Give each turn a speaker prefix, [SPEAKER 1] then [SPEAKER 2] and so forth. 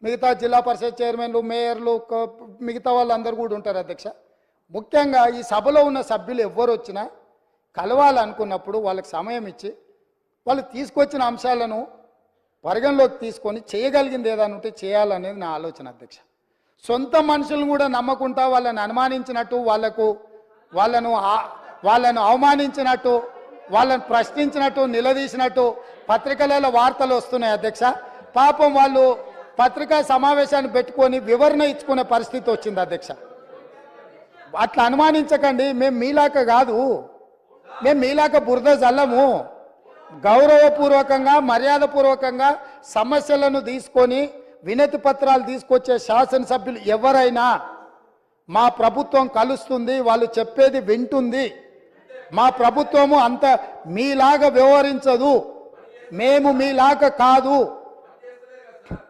[SPEAKER 1] మిగతా జిల్లా పరిషత్ చైర్మన్లు, మేయర్లు, మిగతా వాళ్ళందరూ కూడా ఉంటారు అధ్యక్ష. ముఖ్యంగా ఈ సభలో ఉన్న సభ్యులు ఎవ్వరు వచ్చినా కలవాలనుకున్నప్పుడు వాళ్ళకి సమయం ఇచ్చి వాళ్ళు తీసుకొచ్చిన అంశాలను పరిగణలోకి తీసుకొని చేయగలిగింది ఏదైనా ఉంటే చేయాలనేది నా ఆలోచన అధ్యక్ష. సొంత మనుషులను కూడా నమ్మకుండా వాళ్ళని అనుమానించినట్టు, వాళ్ళను అవమానించినట్టు, వాళ్ళని ప్రశ్నించినట్టు, నిలదీసినట్టు పత్రికలలో వార్తలు వస్తున్నాయి అధ్యక్ష. పాపం వాళ్ళు పత్రికా సమావేశాన్ని పెట్టుకొని వివరణ ఇచ్చుకునే పరిస్థితి వచ్చింది అధ్యక్ష. అట్లా అనుమానించకండి. మేము మీలాక కాదు, మేము మీలాక బురద జల్లము. గౌరవపూర్వకంగా, మర్యాదపూర్వకంగా సమస్యలను తీసుకొని వినతి పత్రాలు తీసుకొచ్చే శాసనసభ్యులు ఎవరైనా మా ప్రభుత్వం కలుస్తుంది, వాళ్ళు చెప్పేది వింటుంది, మా ప్రభుత్వము అంత మీలాగా వ్యవహరించదు, మేము మీలాగా కాదు,